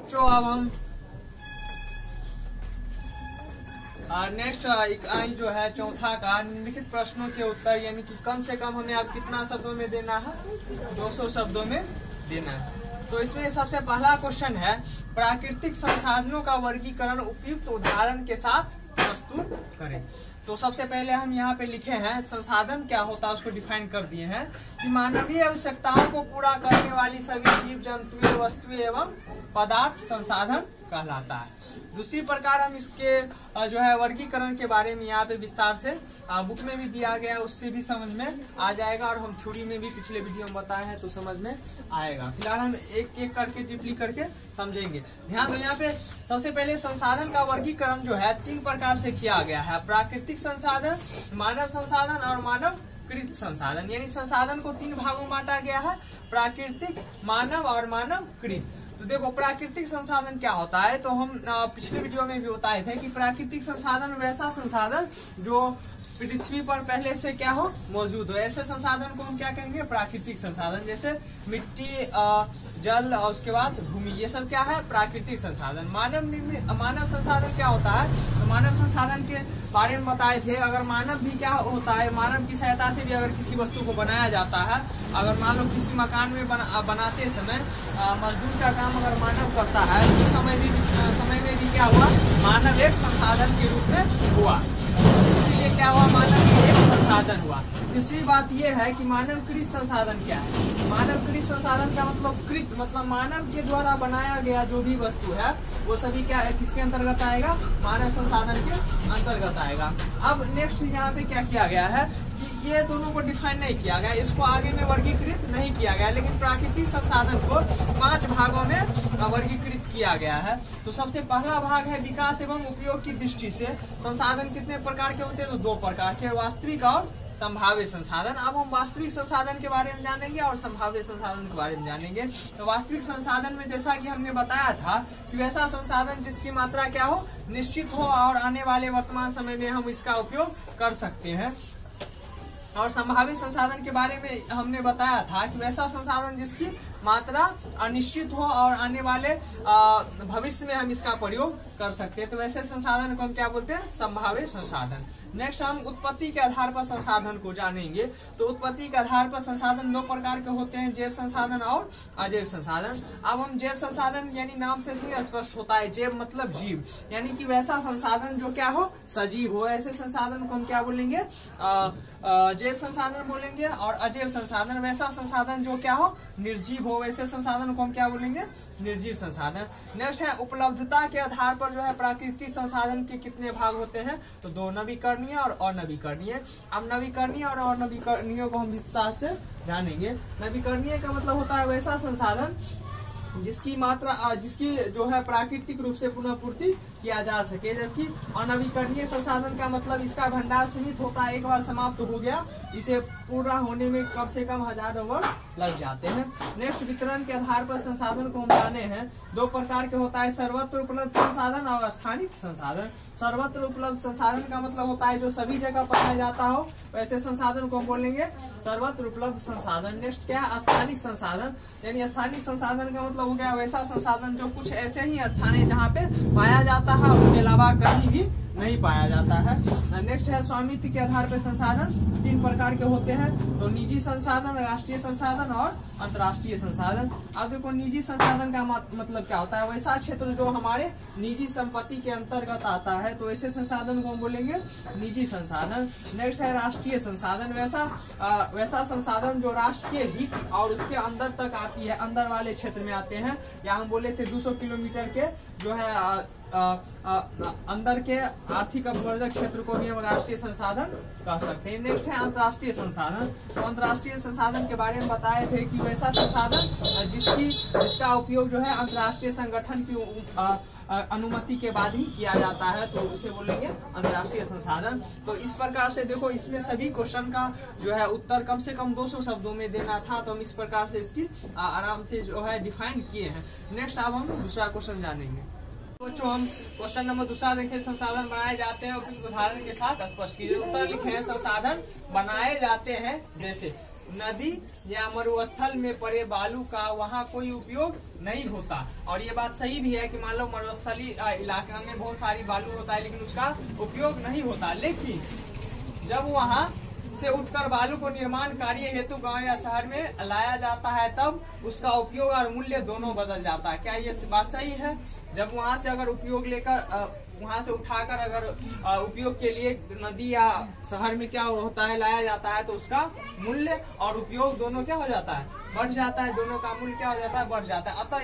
बच्चों अब हम नेक्स्ट इकाई जो है चौथा का निम्नलिखित प्रश्नों के उत्तर, यानी कि कम से कम हमें अब कितना शब्दों में देना है, 200 शब्दों में देना है। तो इसमें सबसे पहला क्वेश्चन है, प्राकृतिक संसाधनों का वर्गीकरण उपयुक्त उदाहरण के साथ प्रस्तुत करें। तो सबसे पहले हम यहाँ पे लिखे हैं संसाधन क्या होता है, उसको डिफाइन कर दिए हैं कि मानवीय आवश्यकताओं को पूरा करने वाली सभी जीव जंतुएं वस्तुएं एवं पदार्थ संसाधन कहलाता है। दूसरी प्रकार हम इसके जो है वर्गीकरण के बारे में यहाँ पे विस्तार से बुक में भी दिया गया, उससे भी समझ में आ जाएगा और हम थ्योरी में भी पिछले वीडियो में बताए हैं तो समझ में आएगा। फिलहाल हम एक एक करके डीपली करके समझेंगे। ध्यान दो, यहाँ पे सबसे पहले संसाधन का वर्गीकरण जो है 3 प्रकार से किया गया है, प्राकृतिक संसाधन, मानव संसाधन और मानव कृत संसाधन। यानी संसाधन को 3 भागों में बांटा गया है, प्राकृतिक, मानव और मानव कृत। तो देखो प्राकृतिक संसाधन क्या होता है, तो हम पिछले वीडियो में भी बताए थे कि प्राकृतिक संसाधन वैसा संसाधन जो पृथ्वी पर पहले से क्या हो, मौजूद हो, ऐसे संसाधन को हम क्या कहेंगे, प्राकृतिक संसाधन। जैसे मिट्टी, जल और उसके बाद भूमि, ये सब क्या है, प्राकृतिक संसाधन। मानव संसाधन क्या होता है, तो मानव संसाधन के बारे में बताए थे। अगर मानव भी क्या होता है, मानव की सहायता से भी अगर किसी वस्तु को बनाया जाता है, अगर मान लो किसी मकान में बनाते समय मजदूर का काम अगर मानव करता है, उस समय में भी क्या हुआ, मानव एक संसाधन के रूप में हुआ, इसीलिए क्या हुआ, मानव एक संसाधन हुआ। तीसरी बात यह है कि मानव कृत संसाधन क्या है। मानव कृत संसाधन का मतलब कृत मतलब मानव के द्वारा बनाया गया जो भी वस्तु है वो सभी क्या है, किसके अंतर्गत आएगा, मानव संसाधन के अंतर्गत आएगा। अब नेक्स्ट यहाँ पे क्या किया गया है कि ये दोनों को डिफाइन नहीं किया गया, इसको आगे में वर्गीकृत नहीं किया गया, लेकिन प्राकृतिक संसाधन को 5 भागों में वर्गीकृत किया गया है। तो सबसे पहला भाग है विकास एवं उपयोग की दृष्टि से संसाधन कितने प्रकार के होते हैं, तो 2 प्रकार के, वास्तविक और संभाव्य संसाधन। अब हम वास्तविक संसाधन के बारे में जानेंगे और संभाव्य संसाधन के बारे में जानेंगे। तो वास्तविक संसाधन में जैसा कि हमने बताया था कि वैसा संसाधन जिसकी मात्रा क्या हो, निश्चित हो और आने वाले वर्तमान समय में हम इसका उपयोग कर सकते हैं। और संभावित संसाधन के बारे में हमने बताया था कि वैसा संसाधन जिसकी मात्रा अनिश्चित हो और आने वाले भविष्य में हम इसका प्रयोग कर सकते हैं। तो वैसे संसाधन को हम क्या बोलते हैं, संभावित संसाधन। नेक्स्ट हम उत्पत्ति के आधार पर संसाधन को जानेंगे। तो उत्पत्ति के आधार पर संसाधन 2 प्रकार के होते हैं, जैव संसाधन और अजैव संसाधन। अब हम जैव संसाधन यानी नाम से ही स्पष्ट होता है, जैव मतलब जीव, यानी कि वैसा संसाधन जो क्या हो, सजीव हो, ऐसे संसाधन को हम क्या बोलेंगे, जैव संसाधन बोलेंगे। और अजैव संसाधन वैसा संसाधन जो क्या हो, निर्जीव हो, वैसे संसाधन को हम क्या बोलेंगे, निर्जीव संसाधन। नेक्स्ट है उपलब्धता के आधार पर जो है प्राकृतिक संसाधन के कितने भाग होते हैं, तो 2, नवीकरणीय और अनवीकरणीय। अब नवीकरणीय और अनवीकरणीय को हम विस्तार से जानेंगे। नवीकरणीय का मतलब होता है वैसा संसाधन जिसकी मात्रा जिसकी जो है प्राकृतिक रूप से पुनः पूर्ति किया जा सके, जबकि अनवीकरणीय संसाधन का मतलब इसका भंडार सीमित होता है, एक बार समाप्त हो गया, इसे पूरा होने में कम से कम हजारों वर्ष लग जाते हैं। नेक्स्ट वितरण के आधार पर संसाधन को हम जाने हैं, 2 प्रकार के होता है, सर्वत्र उपलब्ध संसाधन और स्थानिक संसाधन। सर्वत्र उपलब्ध संसाधन का मतलब होता है जो सभी जगह पाया जाता हो, वैसे संसाधन को हम बोलेंगे सर्वत्र उपलब्ध संसाधन। नेक्स्ट क्या है, स्थानिक संसाधन, यानी स्थानिक संसाधन का मतलब हो गया वैसा संसाधन जो कुछ ऐसे ही स्थान है जहाँ पे पाया जाता है, उसके अलावा कहीं भी नहीं पाया जाता है। नेक्स्ट है स्वामित्व के आधार पर संसाधन 3 प्रकार के होते हैं, तो निजी संसाधन, राष्ट्रीय संसाधन और अंतर्राष्ट्रीय संसाधन। अब देखो निजी संसाधन का मतलब क्या होता है, वैसा क्षेत्र जो हमारे निजी संपत्ति के अंतर्गत आता है, तो ऐसे संसाधन को हम बोलेंगे निजी संसाधन। नेक्स्ट है राष्ट्रीय संसाधन, वैसा संसाधन जो राष्ट्र के हित और उसके अंदर तक आती है, अंदर वाले क्षेत्र में आते हैं, या हम बोले थे 200 किलोमीटर के जो है अंदर के आर्थिक अपवर्जक क्षेत्र को भी हम राष्ट्रीय संसाधन कह सकते हैं। नेक्स्ट है अंतर्राष्ट्रीय संसाधन। तो अंतर्राष्ट्रीय संसाधन के बारे में बताए थे कि वैसा संसाधन जिसका उपयोग जो है अंतर्राष्ट्रीय संगठन की अनुमति के बाद ही किया जाता है, तो उसे बोलेंगे अंतर्राष्ट्रीय संसाधन। तो इस प्रकार से देखो इसमें सभी क्वेश्चन का जो है उत्तर कम से कम 200 शब्दों में देना था, तो हम इस प्रकार से इसकी आराम से जो है डिफाइन किए हैं। नेक्स्ट अब हम दूसरा क्वेश्चन जानेंगे। बच्चों हम क्वेश्चन नंबर 2 देखें, संसाधन बनाए जाते हैं और फिर उदाहरण के साथ स्पष्ट कीजिए। उत्तर लिखे हैं संसाधन बनाए जाते हैं जैसे, नदी या मरुस्थल में पड़े बालू का वहाँ कोई उपयोग नहीं होता। और ये बात सही भी है कि मान लो मरुस्थली इलाका में बहुत सारी बालू होता है लेकिन उसका उपयोग नहीं होता। लेकिन जब वहाँ से उठकर बालू को निर्माण कार्य हेतु गांव या शहर में लाया जाता है तब उसका उपयोग और मूल्य दोनों बदल जाता है। क्या ये बात सही है? जब वहां से अगर उपयोग लेकर वहां से उठाकर अगर उपयोग के लिए नदी या शहर में क्या होता है लाया जाता है तो उसका मूल्य और उपयोग दोनों क्या हो जाता है? बढ़ जाता है। दोनों का मूल्य क्या हो जाता है? बढ़ जाता है। अतः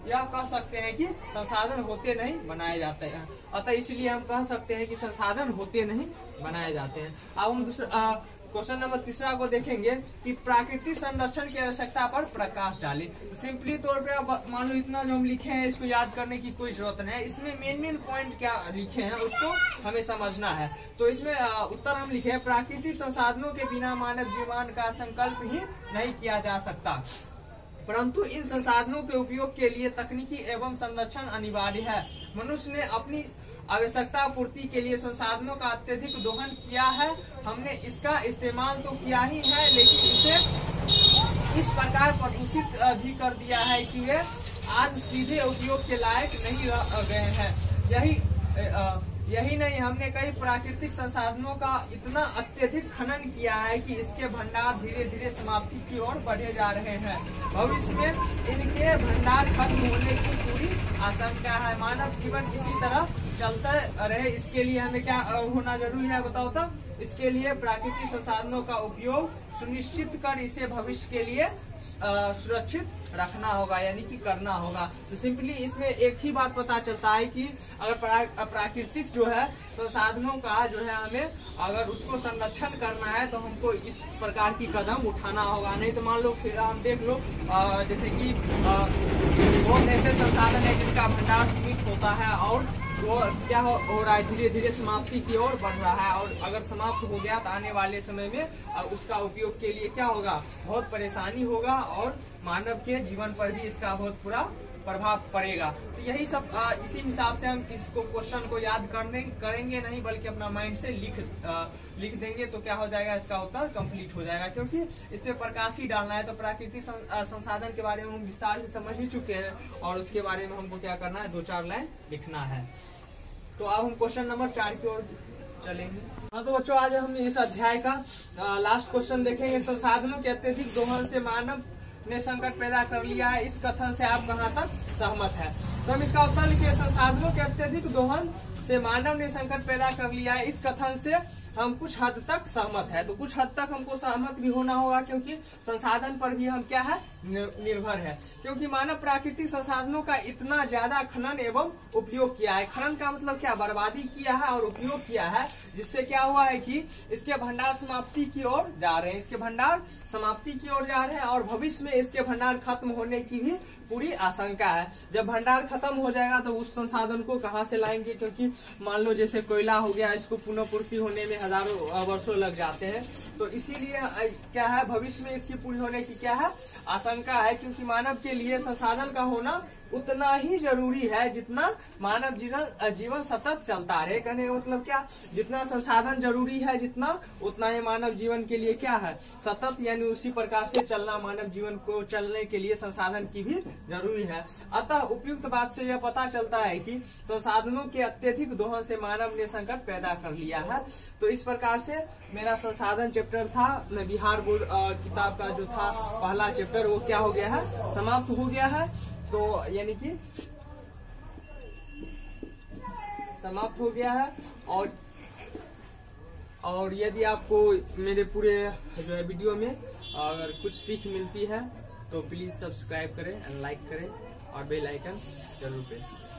यह कह सकते हैं कि संसाधन होते नहीं बनाए जाते हैं। अतः इसलिए हम कह सकते हैं कि संसाधन होते नहीं बनाए जाते हैं। अब हम दूसरा क्वेश्चन नंबर 3 को देखेंगे कि प्राकृतिक संरक्षण की आवश्यकता पर प्रकाश डालें। सिंपली तौर पे अब मान लो इतना जो हम लिखे हैं इसको याद करने की कोई जरूरत नहीं है। इसमें मेन पॉइंट क्या लिखे हैं उसको हमें समझना है। तो इसमें उत्तर हम लिखे प्राकृतिक संसाधनों के बिना मानव जीवन का संकल्प ही नहीं किया जा सकता, परंतु इन संसाधनों के उपयोग के लिए तकनीकी एवं संरक्षण अनिवार्य है। मनुष्य ने अपनी आवश्यकता पूर्ति के लिए संसाधनों का अत्यधिक दोहन किया है। हमने इसका इस्तेमाल तो किया ही है लेकिन इसे इस प्रकार प्रदूषित भी कर दिया है कि वे आज सीधे उपयोग के लायक नहीं रह गए हैं। यही नहीं, हमने कई प्राकृतिक संसाधनों का इतना अत्यधिक खनन किया है कि इसके भंडार धीरे धीरे समाप्ति की ओर बढ़े जा रहे हैं। भविष्य में इनके भंडार खत्म होने की पूरी आशंका है। मानव जीवन इसी तरह चलता रहे इसके लिए हमें क्या होना जरूरी है बताओ तो? इसके लिए प्राकृतिक संसाधनों का उपयोग सुनिश्चित कर इसे भविष्य के लिए सुरक्षित रखना होगा, यानी कि करना होगा। तो सिंपली इसमें एक ही बात पता चलता है कि अगर प्राकृतिक जो है संसाधनों का जो है हमें अगर उसको संरक्षण करना है तो हमको इस प्रकार की कदम उठाना होगा। नहीं तो मान लो फिर हम देख लो जैसे कि बहुत ऐसे संसाधन है जिसका भंडार सीमित होता है और वो क्या हो रहा है धीरे धीरे समाप्ति की ओर बढ़ रहा है। और अगर समाप्त हो गया तो आने वाले समय में उसका उपयोग के लिए क्या होगा? बहुत परेशानी होगा और मानव के जीवन पर भी इसका बहुत बुरा प्रभाव पड़ेगा। तो यही सब इसी हिसाब से हम इसको क्वेश्चन को याद करेंगे नहीं बल्कि अपना माइंड से लिख देंगे तो क्या हो जाएगा? इसका उत्तर कंप्लीट हो जाएगा, क्योंकि इसमें प्रकाश ही डालना है। तो प्राकृतिक संसाधन के बारे में हम विस्तार से समझ ही चुके हैं और उसके बारे में हमको क्या करना है? 2-4 लाइन लिखना है। तो अब हम क्वेश्चन नंबर 4 की ओर चलेंगे। हाँ तो बच्चों आज हम इस अध्याय का लास्ट क्वेश्चन देखेंगे। संसाधनों के अत्यधिक दोहन से मानव ने संकट पैदा कर लिया है, इस कथन से आप कहाँ तक सहमत है? तो हम इसका उत्तर लिखिए, संसाधनों के अत्यधिक दोहन से मानव ने संकट पैदा कर लिया है, इस कथन से हम कुछ हद तक सहमत है। तो कुछ हद तक हमको सहमत भी होना होगा क्योंकि संसाधन पर भी हम क्या है? निर्भर है। क्योंकि मानव प्राकृतिक संसाधनों का इतना ज्यादा खनन एवं उपयोग किया है। खनन का मतलब क्या? बर्बादी किया है और उपयोग किया है, जिससे क्या हुआ है कि इसके भंडार समाप्ति की ओर जा रहे हैं। इसके भंडार समाप्ति की ओर जा रहे हैं और भविष्य में इसके भंडार खत्म होने की भी पूरी आशंका है। जब भंडार खत्म हो जाएगा तो उस संसाधन को कहाँ से लाएंगे? क्योंकि मान लो जैसे कोयला हो गया, इसको पुनः पूर्ति होने में हजारों वर्षों लग जाते हैं। तो इसीलिए क्या है? भविष्य में इसकी पूरी होने की क्या है? आशंका है। क्योंकि मानव के लिए संसाधन का होना उतना ही जरूरी है जितना मानव जीवन सतत चलता रहे। कहने का मतलब क्या? जितना संसाधन जरूरी है जितना उतना ही मानव जीवन के लिए क्या है? सतत, यानी उसी प्रकार से चलना मानव जीवन को चलने के लिए संसाधन की भी जरूरी है। अतः उपयुक्त बात से यह पता चलता है कि संसाधनों के अत्यधिक दोहन से मानव ने संकट पैदा कर लिया है। तो इस प्रकार से मेरा संसाधन चैप्टर था बिहार बोर्ड किताब का जो था पहला चैप्टर वो क्या हो गया है? समाप्त हो गया है। तो यानी कि समाप्त हो गया है। और यदि आपको मेरे पूरे जो है वीडियो में अगर कुछ सीख मिलती है तो प्लीज सब्सक्राइब करें, लाइक करें और बेल आइकन जरूर प्रेस करें।